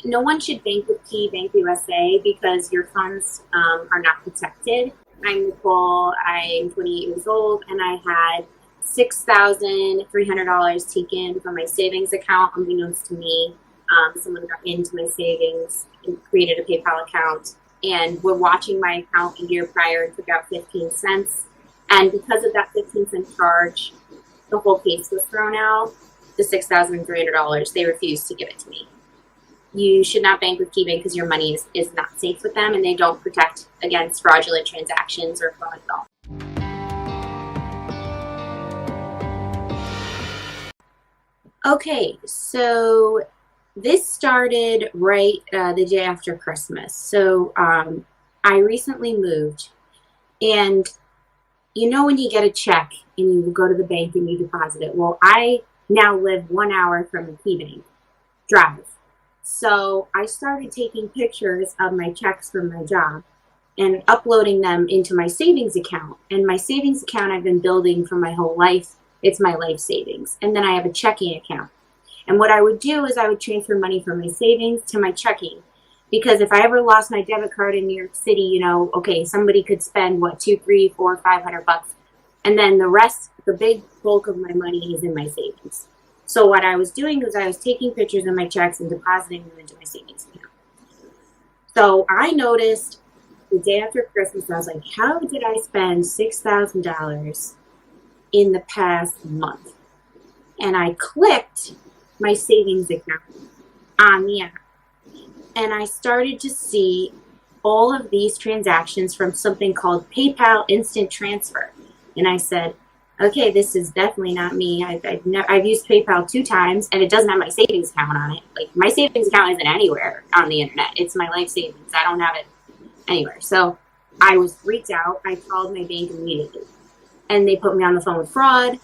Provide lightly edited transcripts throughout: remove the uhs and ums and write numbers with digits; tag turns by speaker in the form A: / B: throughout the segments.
A: no one should bank with KeyBank USA because your funds are not protected. I'm Nicole. I'm 28 years old, and I had $6,300 taken from my savings account, unbeknownst to me. Someone got into my savings and created a PayPal account, and were watching my account a year prior and took out 15 cents. And because of that 15-cent charge, the whole case was thrown out. The $6,300, they refused to give it to me. You should not bank with KeyBank because your money is not safe with them, and they don't protect against fraudulent transactions or fraud at all. Okay, so this started right the day after Christmas. So I recently moved, and you know when you get a check and you go to the bank and you deposit it. Well, I now live 1 hour from the KeyBank drive. So I started taking pictures of my checks from my job and uploading them into my savings account. And my savings account I've been building for my whole life. It's my life savings. And then I have a checking account. And what I would do is I would transfer money from my savings to my checking. Because if I ever lost my debit card in New York City, you know, okay, somebody could spend what, 2, 3, 4, 500 bucks. And then the rest, the big bulk of my money is in my savings. So what I was doing was I was taking pictures of my checks and depositing them into my savings account. So I noticed the day after Christmas, I was like, how did I spend $6,000 in the past month? And I clicked my savings account on the app. And I started to see all of these transactions from something called PayPal Instant Transfer. And I said, okay, this is definitely not me. I've used PayPal 2 times, and it doesn't have my savings account on it. Like, my savings account isn't anywhere on the internet. It's my life savings. I don't have it anywhere. So I was freaked out. I called my bank immediately, and they put me on the phone with fraud,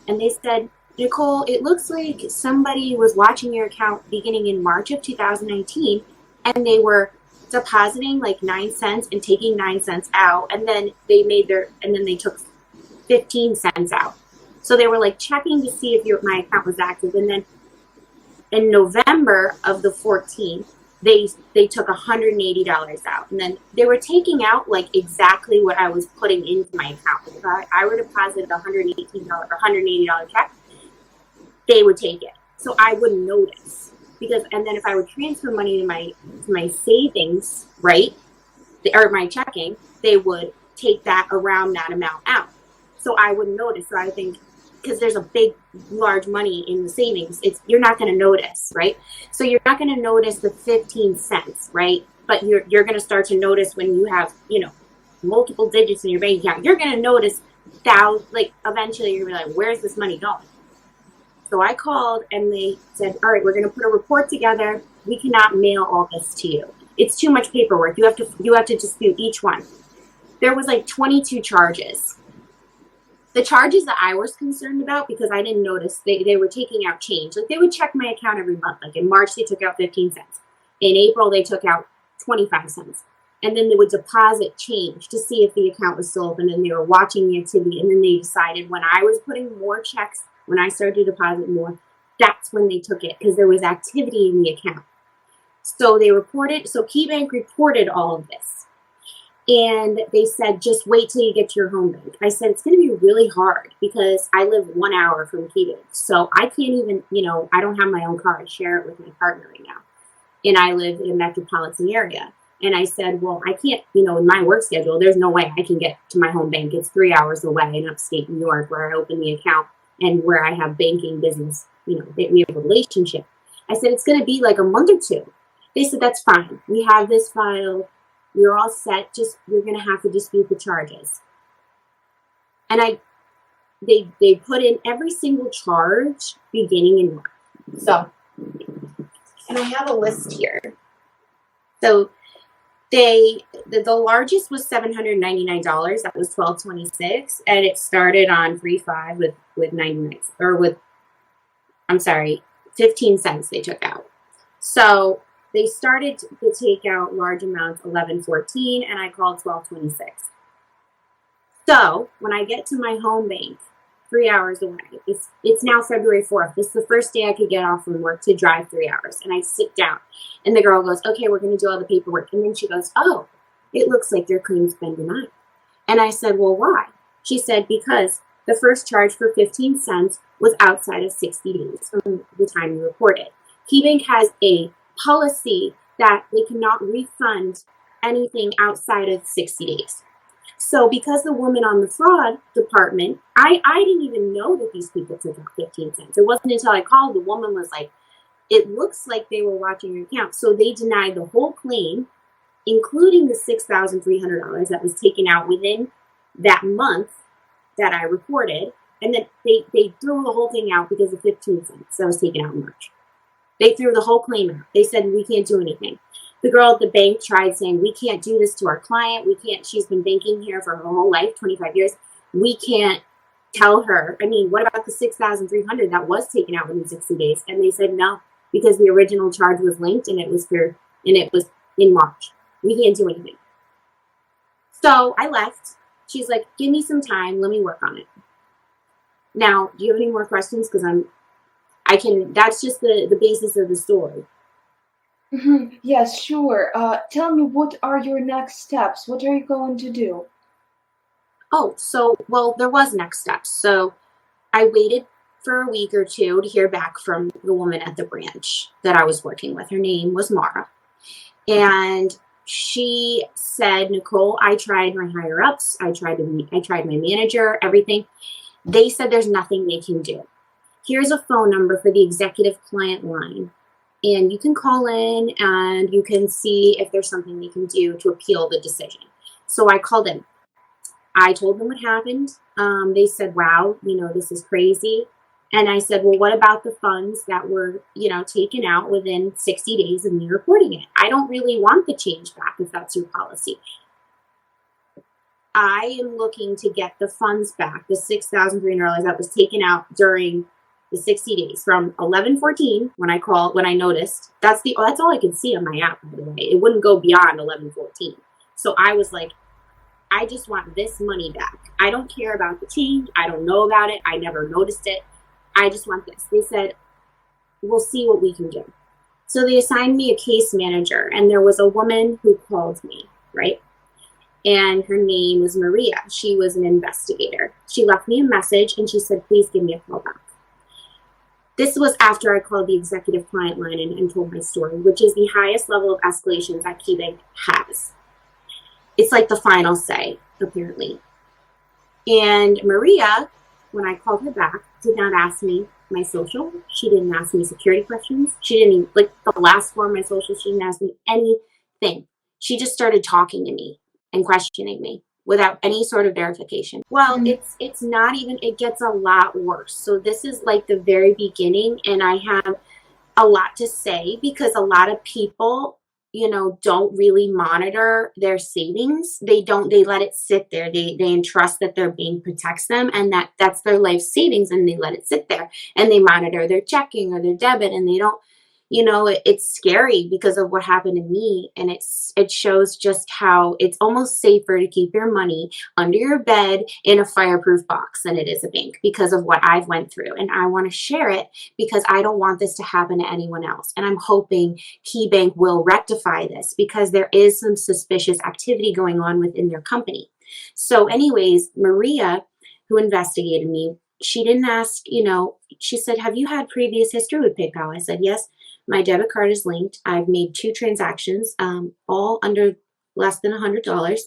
A: and they said, Nicole, it looks like somebody was watching your account beginning in March of 2019, and they were depositing like 9 cents and taking 9 cents out, and then they took 15 cents out. So they were like checking to see if my account was active. And then in November of the 14th, they took $180 out. And then they were taking out like exactly what I was putting into my account. If I were to deposit a $118 or $180 check, they would take it. So I wouldn't notice. And then if I would transfer money to my savings, right, or my checking, they would take that around that amount out. So I wouldn't notice. So I think because there's a big, large money in the savings, you're not going to notice, right? So you're not going to notice the 15 cents, right? But you're going to start to notice when you have, multiple digits in your bank account. You're going to notice eventually you're going to be like, where's this money going? So I called and they said, all right, we're going to put a report together. We cannot mail all this to you. It's too much paperwork. You have to dispute each one. There was like 22 charges. The charges that I was concerned about, because I didn't notice, they were taking out change. Like, they would check my account every month. Like, in March, they took out 15 cents. In April, they took out 25 cents. And then they would deposit change to see if the account was still open, and they were watching the activity. And then they decided when I was putting more checks, when I started to deposit more, that's when they took it, because there was activity in the account. So KeyBank reported all of this. And they said, just wait till you get to your home bank. I said, it's going to be really hard because I live 1 hour from KeyBank. So I can't even, I don't have my own car. I share it with my partner right now. And I live in a metropolitan area. And I said, well, I can't, in my work schedule, there's no way I can get to my home bank. It's 3 hours away in upstate New York where I open the account and where I have banking business, we have a relationship. I said, it's going to be like a month or two. They said, that's fine. We have this file. You're all set. Just, you're going to have to dispute the charges. And they put in every single charge beginning in March. So, and I have a list here. So the largest was $799. That was $12.26, and it started on 3/5 with 99 15 cents they took out. So they started to take out large amounts, 11/14, and I called 12/26. So when I get to my home bank, 3 hours away. It's now February 4th. This is the first day I could get off from work to drive 3 hours. And I sit down and the girl goes, okay, we're going to do all the paperwork. And then she goes, oh, it looks like your claim's been denied. And I said, well, why? She said, because the first charge for 15 cents was outside of 60 days from the time you reported. KeyBank has a policy that they cannot refund anything outside of 60 days. So because the woman on the fraud department, I didn't even know that these people took out 15 cents. It wasn't until I called, the woman was like, it looks like they were watching your account. So they denied the whole claim, including the $6,300 that was taken out within that month that I reported. And then they threw the whole thing out because of 15 cents that was taken out in March. They threw the whole claim out. They said, we can't do anything. The girl at the bank tried saying, we can't do this to our client. We can't, she's been banking here for her whole life, 25 years. We can't tell her. I mean, what about the $6,300 that was taken out within 60 days? And they said, no, because the original charge was linked and it was in March. We can't do anything. So I left. She's like, give me some time. Let me work on it. Now, do you have any more questions? Because that's just the basis of the story.
B: Yes, sure. Tell me, what are your next steps? What are you going to do?
A: Oh, well, there was next steps. So I waited for a week or two to hear back from the woman at the branch that I was working with. Her name was Mara. And she said, Nicole, I tried my higher ups. I tried my manager, everything. They said there's nothing they can do. Here's a phone number for the executive client line. And you can call in and you can see if there's something they can do to appeal the decision. So I called in. I told them what happened. They said, wow, this is crazy. And I said, well, what about the funds that were, taken out within 60 days of me reporting it? I don't really want the change back if that's your policy. I am looking to get the funds back, the $6,300 that was taken out during the 60 days from 11/14 when I noticed. That's all I could see on my app, by the way. It wouldn't go beyond 11/14. So I was like, I just want this money back. I don't care about the change. I don't know about it. I never noticed it. I just want this. They said, we'll see what we can do. So they assigned me a case manager, and there was a woman who called me, right? And her name was Maria. She was an investigator. She left me a message and she said, please give me a call back. This was after I called the executive client line and told my story, which is the highest level of escalation that KeyBank has. It's like the final say, apparently. And Maria, when I called her back, did not ask me my social. She didn't ask me security questions. She didn't even, like the last four of my social, she didn't ask me anything. She just started talking to me and questioning me without any sort of verification. Well, it's not even, it gets a lot worse. So this is like the very beginning, and I have a lot to say because a lot of people, don't really monitor their savings. They let it sit there. They entrust that their bank protects them and that's their life savings, and they let it sit there and they monitor their checking or their debit, and they don't, it's scary because of what happened to me. And it shows just how it's almost safer to keep your money under your bed in a fireproof box than it is a bank because of what I've went through. And I want to share it because I don't want this to happen to anyone else. And I'm hoping KeyBank will rectify this because there is some suspicious activity going on within their company. So anyways, Maria, who investigated me, she didn't ask, she said, have you had previous history with PayPal? I said, yes. My debit card is linked. I've made 2 transactions, all under less than $100.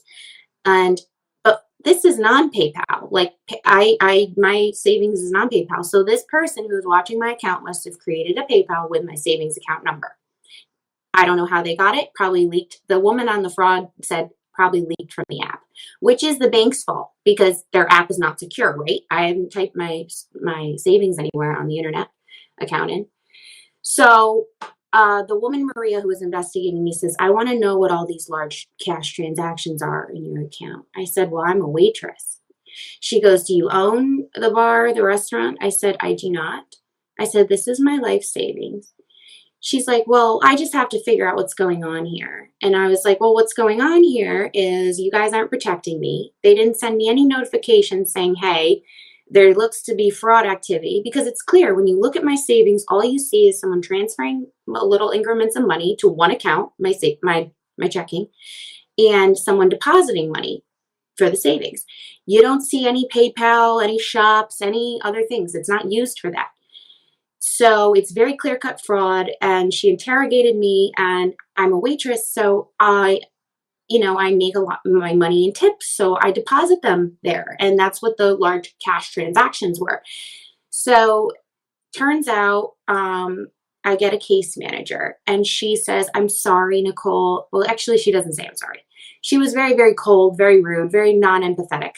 A: But this is non-PayPal. Like my savings is non-PayPal. So this person who was watching my account must have created a PayPal with my savings account number. I don't know how they got it. Probably leaked. The woman on the fraud said probably leaked from the app, which is the bank's fault because their app is not secure, right? I haven't typed my savings anywhere on the internet account in. So the woman, Maria, who was investigating me says, I want to know what all these large cash transactions are in your account. I said, well, I'm a waitress. She goes, do you own the bar, the restaurant? I said, I do not. I said, this is my life savings. She's like, well, I just have to figure out what's going on here. And I was like, well, what's going on here is you guys aren't protecting me. They didn't send me any notification saying, hey, There looks to be fraud activity because it's clear when you look at my savings, all you see is someone transferring a little increments of money to one account, my checking, and someone depositing money for the savings. You don't see any PayPal, any shops, any other things. It's not used for that. So it's very clear-cut fraud. And she interrogated me, and I'm a waitress, so I make a lot of my money in tips, so I deposit them there. And that's what the large cash transactions were. So turns out I get a case manager, and she says, "I'm sorry, Nicole." Well, actually, she doesn't say I'm sorry. She was very, very cold, very rude, very non-empathetic.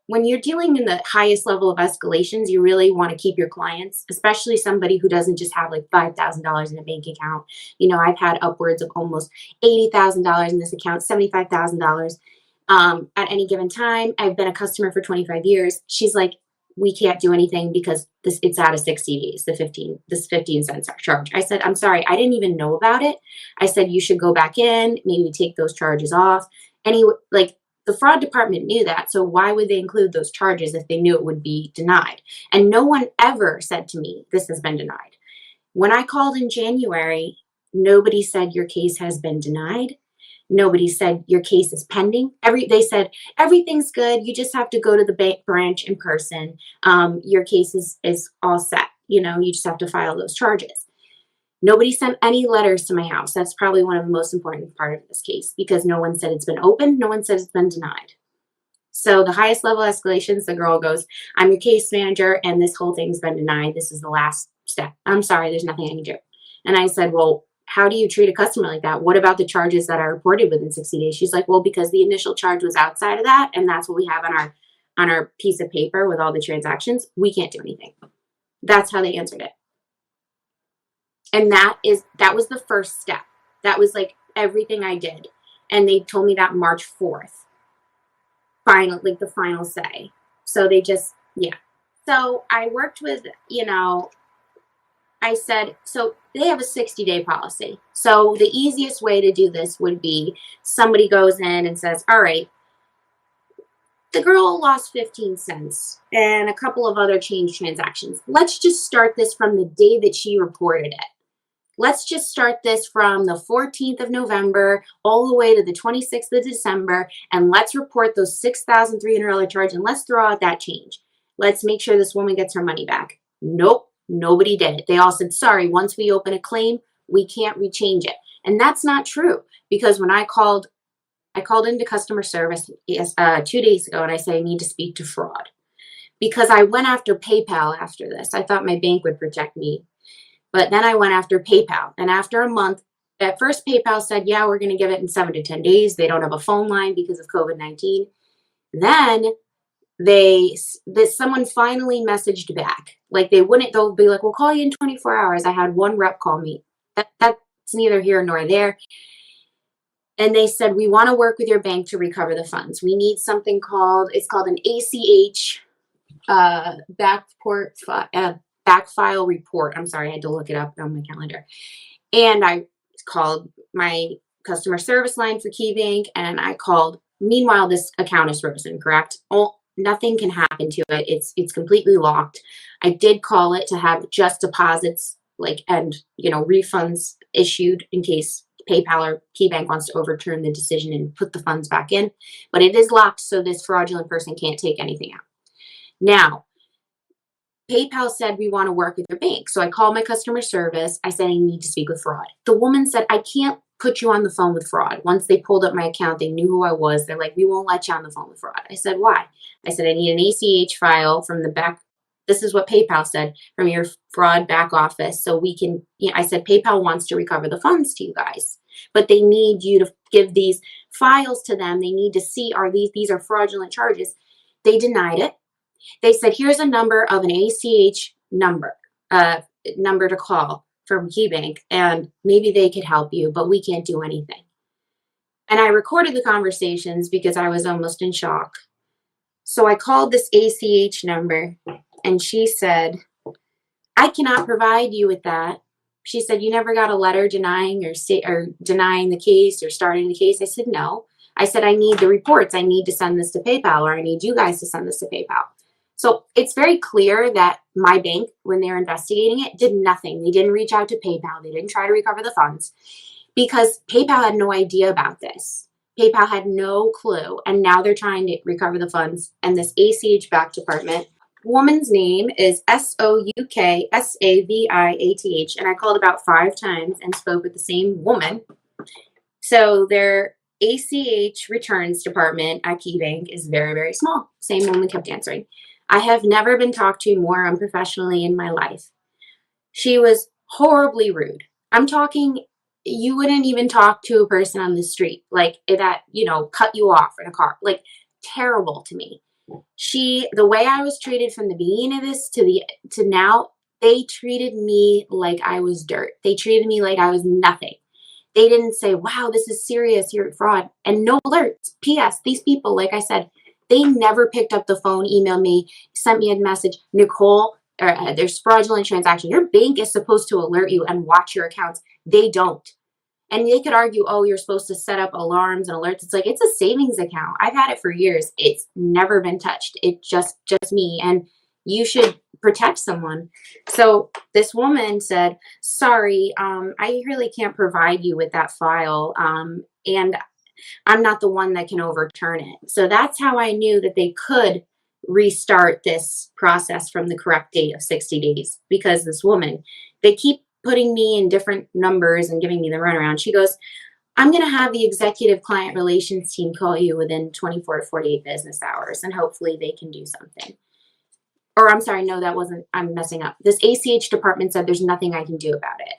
A: When you're dealing in the highest level of escalations, you really want to keep your clients, especially somebody who doesn't just have like $5,000 in a bank account. I've had upwards of almost $80,000 in this account, $75,000 at any given time. I've been a customer for 25 years. She's like, "We can't do anything because it's out of 60 days, this 15 cents charge." I said, "I'm sorry, I didn't even know about it." I said, "You should go back in, maybe take those charges off." Anyway, like, the fraud department knew that, so why would they include those charges if they knew it would be denied? And no one ever said to me, "This has been denied." When I called in January, nobody said your case has been denied. Nobody said your case is pending. They said everything's good. You just have to go to the bank branch in person. Your case is all set. You just have to file those charges. Nobody sent any letters to my house. That's probably one of the most important part of this case, because no one said it's been opened. No one said it's been denied. So the highest level escalations, the girl goes, "I'm your case manager, and this whole thing's been denied. This is the last step. I'm sorry, there's nothing I can do." And I said, "Well, how do you treat a customer like that? What about the charges that are reported within 60 days?" She's like, "Well, because the initial charge was outside of that, and that's what we have on our piece of paper with all the transactions. We can't do anything." That's how they answered it. And that was the first step. That was like everything I did. And they told me that March 4th. The final say. So they just, yeah. So I worked with, I said, so they have a 60-day policy. So the easiest way to do this would be somebody goes in and says, "All right, the girl lost 15 cents and a couple of other change transactions. Let's just start this from the day that she reported it. Let's just start this from the 14th of November all the way to the 26th of December, and let's report those $6,300 charge, and let's throw out that change. Let's make sure this woman gets her money back." Nope, nobody did it. They all said, "Sorry, once we open a claim, we can't rechange it." And that's not true, because when I called into customer service 2 days ago, and I said, "I need to speak to fraud," because I went after PayPal after this. I thought my bank would protect me. But then I went after PayPal. And after a month, at first PayPal said, "Yeah, we're going to give it in 7 to 10 days. They don't have a phone line because of COVID-19. Then someone finally messaged back. Like they'll be like, "We'll call you in 24 hours. I had one rep call me. That's neither here nor there. And they said, "We want to work with your bank to recover the funds. We need something it's called an ACH back file report." I'm sorry, I had to look it up on my calendar. And I called my customer service line for KeyBank, and meanwhile, this account is frozen, correct? Nothing can happen to it. It's completely locked. I did call it to have just deposits, and refunds issued in case PayPal or KeyBank wants to overturn the decision and put the funds back in. But it is locked, so this fraudulent person can't take anything out. Now, PayPal said, "We want to work with your bank." So I called my customer service. I said, "I need to speak with fraud." The woman said, "I can't put you on the phone with fraud." Once they pulled up my account, they knew who I was. They're like, "We won't let you on the phone with fraud." I said, "Why?" I said, "I need an ACH file from the back." This is what PayPal said, "From your fraud back office. So we can," I said, "PayPal wants to recover the funds to you guys, but they need you to give these files to them. They need to see, these are fraudulent charges." They denied it. They said, "Here's a number of an ACH number to call from KeyBank, and maybe they could help you, but we can't do anything." And I recorded the conversations because I was almost in shock. So I called this ACH number, and she said, "I cannot provide you with that." She said, "You never got a letter denying or denying the case or starting the case?" I said, "No." I said, "I need the reports. I need to send this to PayPal, or I need you guys to send this to PayPal." So it's very clear that my bank, when they're investigating it, did nothing. They didn't reach out to PayPal. They didn't try to recover the funds because PayPal had no idea about this. PayPal had no clue. And now they're trying to recover the funds. And this ACH back department, woman's name is Souksaviath. And I called about 5 times and spoke with the same woman. So their ACH returns department at KeyBank is very, very small. Same woman kept answering. I have never been talked to more unprofessionally in my life. She was horribly rude. I'm talking, you wouldn't even talk to a person on the street like that, cut you off in a car. Like, terrible to me. The way I was treated from the beginning of this to now, they treated me like I was dirt. They treated me like I was nothing. They didn't say, wow, this is serious, you're a fraud. And no alerts. P.S. These people, like I said, they never picked up the phone, emailed me, sent me a message. Nicole, there's fraudulent transaction. Your bank is supposed to alert you and watch your accounts. They don't. And they could argue, oh, you're supposed to set up alarms and alerts. It's like, it's a savings account. I've had it for years. It's never been touched. It's just me. And you should protect someone. So this woman said, sorry, I really can't provide you with that file. And I'm not the one that can overturn it. So that's how I knew that they could restart this process from the correct date of 60 days, because this woman, they keep putting me in different numbers and giving me the runaround. She goes, I'm going to have the executive client relations team call you within 24 to 48 business hours, and hopefully they can do something. Or I'm sorry, no, that wasn't, I'm messing up. This ACH department said there's nothing I can do about it.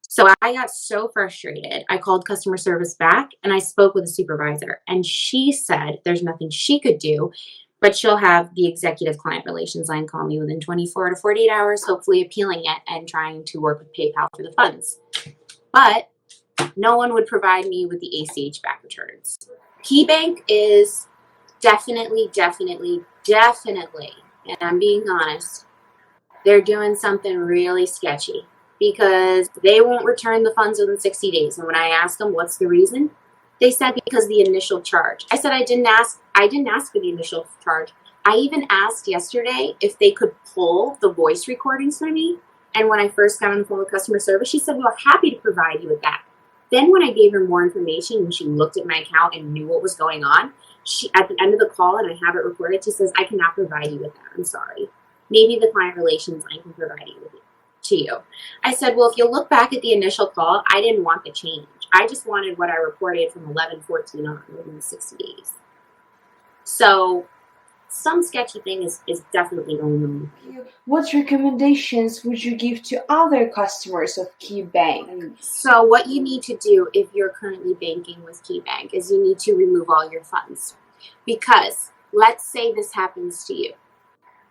A: So I got so frustrated. I called customer service back and I spoke with a supervisor, and she said there's nothing she could do, but she'll have the executive client relations line call me within 24 to 48 hours, hopefully appealing it and trying to work with PayPal for the funds. But no one would provide me with the ACH back returns. KeyBank is definitely, and I'm being honest, they're doing something really sketchy, because they won't return the funds within 60 days. And when I asked them what's the reason, they said because the initial charge. I said I didn't ask for the initial charge. I even asked yesterday if they could pull the voice recordings for me. And when I first got on the phone with customer service, she said, well, happy to provide you with that. Then when I gave her more information and she looked at my account and knew what was going on, she, at the end of the call, and I have it recorded, she says, I cannot provide you with that. I'm sorry. Maybe the client relations line can provide you with it to you. I said, well, if you look back at the initial call, I didn't want the change. I just wanted what I reported from 11/14 on within 60 days. So some sketchy thing is definitely going on.
B: What recommendations would you give to other customers of KeyBank?
A: So what you need to do if you're currently banking with KeyBank is you need to remove all your funds. Because let's say this happens to you.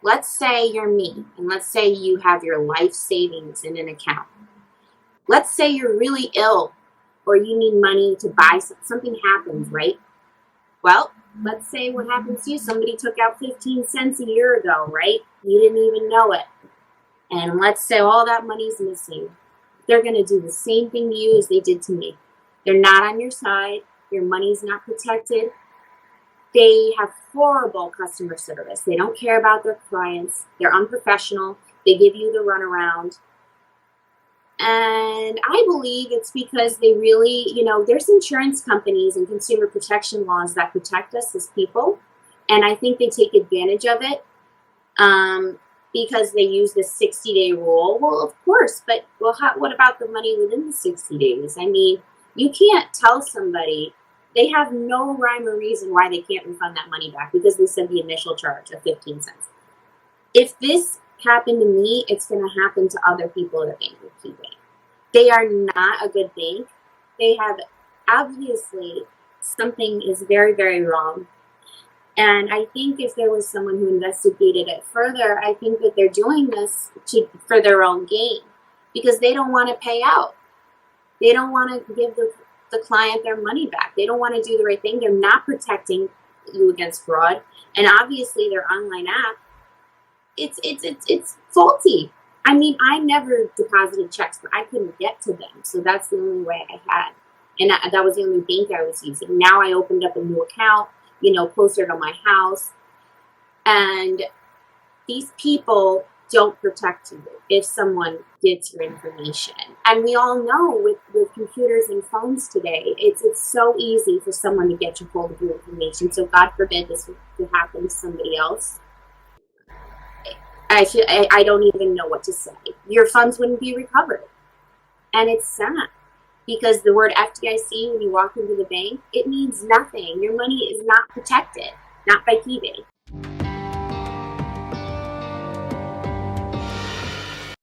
A: Let's say you're me, and let's say you have your life savings in an account. Let's say you're really ill, or you need money to buy something happens, right? Well, let's say what happens to you, somebody took out 15 cents a year ago, right? You didn't even know it. And let's say all that money's missing. They're going to do the same thing to you as they did to me. They're not on your side. Your money's not protected. They have horrible customer service. They don't care about their clients. They're unprofessional. They give you the runaround. And I believe it's because they really, there's insurance companies and consumer protection laws that protect us as people. And I think they take advantage of it because they use the 60-day rule. Well, of course, but what about the money within the 60 days? I mean, you can't tell somebody. They have no rhyme or reason why they can't refund that money back because they said the initial charge of 15 cents. If this happened to me, it's going to happen to other people that bank with KeyBank. They are not a good bank. They have, obviously, something is very, very wrong. And I think if there was someone who investigated it further, I think that they're doing this for their own gain because they don't want to pay out. They don't want to give the client their money back. They don't want to do the right thing. They're not protecting you against fraud. And obviously their online app, it's faulty. I mean, I never deposited checks, but I couldn't get to them. So that's the only way I had. And that was the only bank I was using. Now I opened up a new account, closer to my house. And these people don't protect you if someone gets your information. And we all know with computers and phones today, it's so easy for someone to get your hold of your information. So God forbid this would happen to somebody else. I don't even know what to say. Your funds wouldn't be recovered. And it's sad because the word FDIC, when you walk into the bank, it means nothing. Your money is not protected, not by KeyBank.